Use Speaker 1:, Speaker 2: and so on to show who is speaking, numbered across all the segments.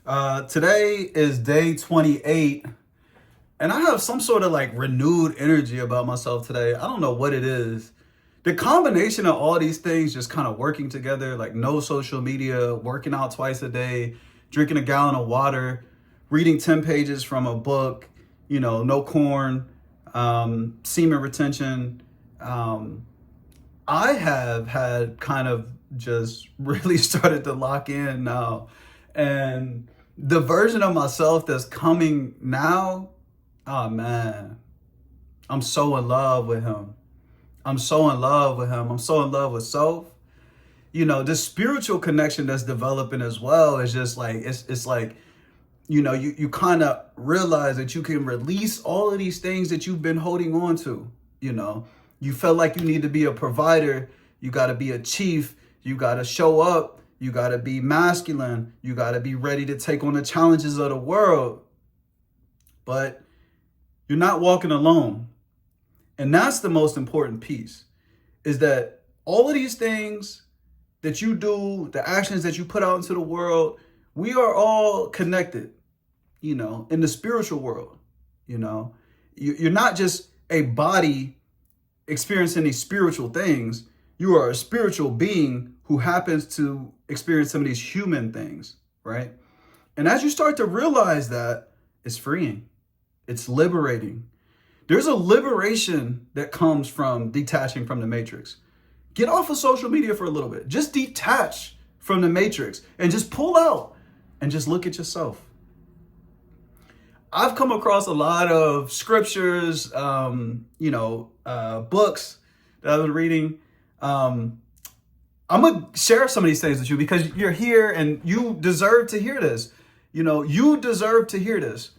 Speaker 1: Today is day 28, and I have some sort of like renewed energy about myself today. I don't know what it is. The combination of all these things just kind of working together, like no social media, working out twice a day, drinking a gallon of water, reading 10 pages from a book, no corn, semen retention. I have had kind of just really started to lock in now. And the version of myself that's coming now, oh man, I'm so in love with him. I'm so in love with him. I'm so in love with self. This spiritual connection that's developing as well is just like, it's like, you kind of realize that you can release all of these things that you've been holding on to. You felt like you need to be a provider. You got to be a chief. You got to show up. You got to be masculine. You got to be ready to take on the challenges of the world. But you're not walking alone. And that's the most important piece, is that all of these things that you do, the actions that you put out into the world, we are all connected, in the spiritual world. You're not just a body experiencing these spiritual things. You are a spiritual being who happens to experience some of these human things, right? And as you start to realize that, it's freeing. It's liberating. There's a liberation that comes from detaching from the matrix. Get off of social media for a little bit. Just detach from the matrix and just pull out and just look at yourself. I've come across a lot of scriptures, books that I've been reading. I'm going to share some of these things with you because you're here and you deserve to hear this. You deserve to hear this.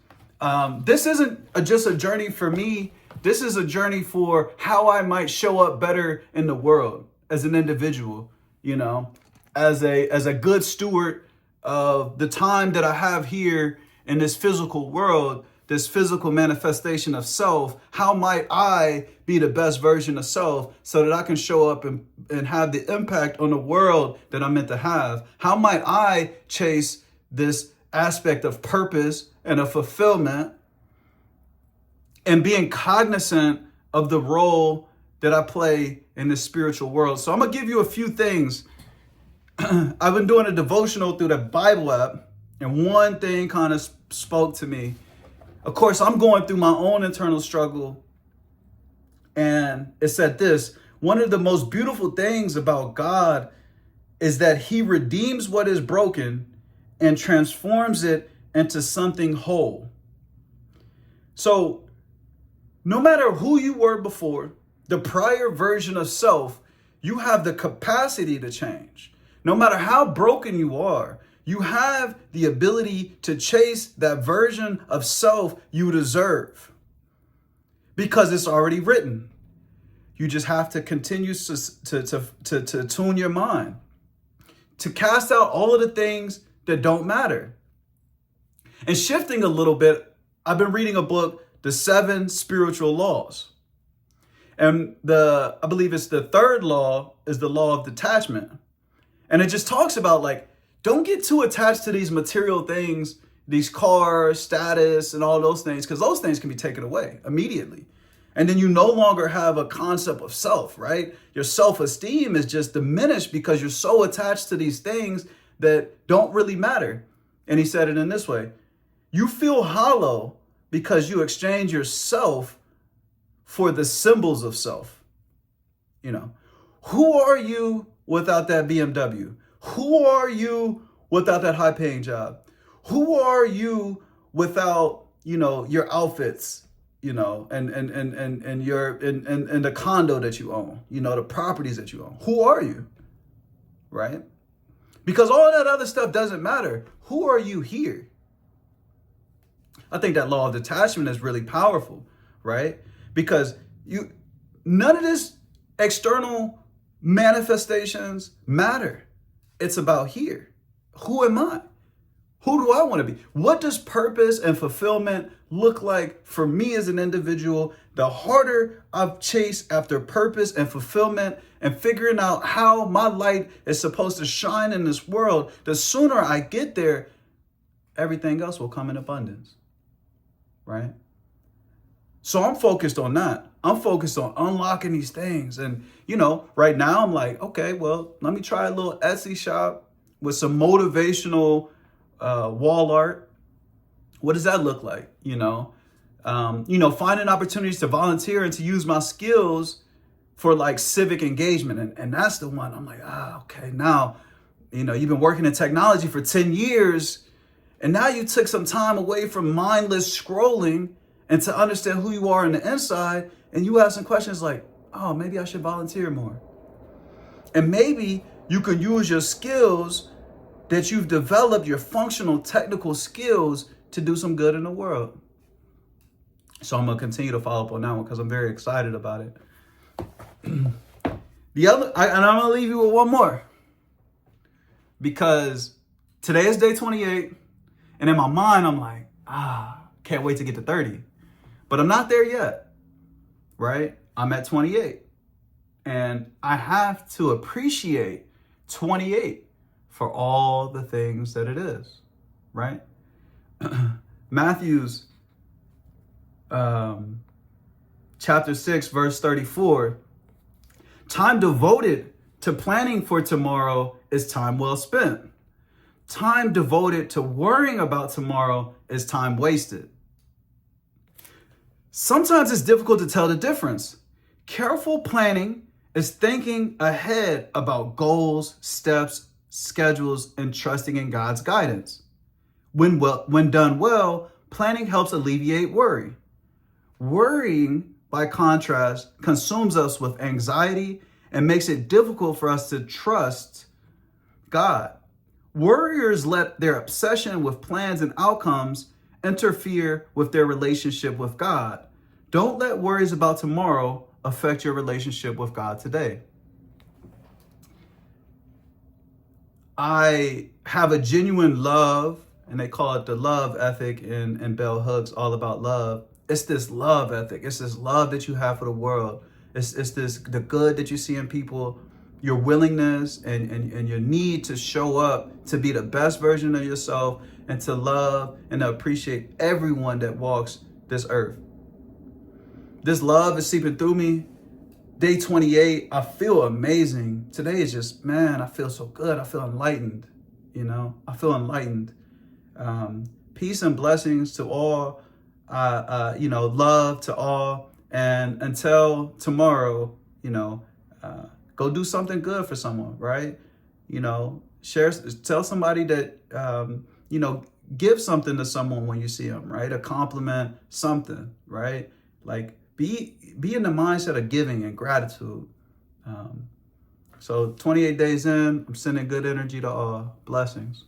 Speaker 1: This isn't just a journey for me. This is a journey for how I might show up better in the world as an individual, as a good steward of the time that I have here in this physical world, this physical manifestation of self. How might I be the best version of self so that I can show up and have the impact on the world that I'm meant to have? How might I chase this aspect of purpose and of fulfillment and being cognizant of the role that I play in this spiritual world? So I'm going to give you a few things. I've been doing a devotional through the Bible app, and one thing kind of spoke to me. Of course, I'm going through my own internal struggle, and it said this: one of the most beautiful things about God is that he redeems what is broken and transforms it into something whole. So no matter who you were before, the prior version of self, you have the capacity to change. No matter how broken you are, you have the ability to chase that version of self you deserve because it's already written. You just have to continue to tune your mind, to cast out all of the things that don't matter. And shifting a little bit, I've been reading a book, The 7 Spiritual Laws. And I believe it's the third law is the law of detachment. And it just talks about don't get too attached to these material things, these cars, status, and all those things, because those things can be taken away immediately. And then you no longer have a concept of self, right? Your self-esteem is just diminished because you're so attached to these things that don't really matter. And he said it in this way: you feel hollow because you exchange yourself for the symbols of self. Who are you without that BMW? Who are you without that high paying job? Who are you without, your outfits, and the condo that you own, the properties that you own? Who are you? Right? Because all that other stuff doesn't matter. Who are you here? I think that law of detachment is really powerful, right? Because none of this external manifestations matter. It's about here. Who am I? Who do I want to be? What does purpose and fulfillment look like for me as an individual? The harder I've chased after purpose and fulfillment and figuring out how my light is supposed to shine in this world, the sooner I get there, everything else will come in abundance, right? So I'm focused on that. I'm focused on unlocking these things. And, right now I'm like, okay, well, let me try a little Etsy shop with some motivational wall art. What does that look like? Finding opportunities to volunteer and to use my skills for like civic engagement. And that's the one I'm like, okay, now, you've been working in technology for 10 years and now you took some time away from mindless scrolling and to understand who you are on the inside. And you ask some questions like, oh, maybe I should volunteer more. And maybe you could use your skills that you've developed, your functional technical skills, to do some good in the world. So I'm going to continue to follow up on that one because I'm very excited about it. And I'm going to leave you with one more. Because today is day 28. And in my mind, I'm like, can't wait to get to 30. But I'm not there yet, right? I'm at 28. And I have to appreciate 28 for all the things that it is, right? Matthew's chapter 6, verse 34. Time devoted to planning for tomorrow is time well spent. Time devoted to worrying about tomorrow is time wasted. Sometimes it's difficult to tell the difference. Careful planning is thinking ahead about goals, steps, schedules, and trusting in God's guidance. When done well, planning helps alleviate worry. Worrying, by contrast, consumes us with anxiety and makes it difficult for us to trust God. Worriers let their obsession with plans and outcomes interfere with their relationship with God. Don't let worries about tomorrow affect your relationship with God today. I have a genuine love, and they call it the love ethic in Bell Hooks, all about love. It's this love ethic. It's this love that you have for the world. It's the good that you see in people, your willingness and your need to show up to be the best version of yourself and to love and to appreciate everyone that walks this earth. This love is seeping through me. Day 28, I feel amazing. Today is just, man, I feel so good. I feel enlightened, I feel enlightened. Peace and blessings to all, love to all. And until tomorrow, go do something good for someone, right? Tell somebody that, give something to someone when you see them, right? A compliment, something, right? Like be in the mindset of giving and gratitude. So 28 days in, I'm sending good energy to all. Blessings.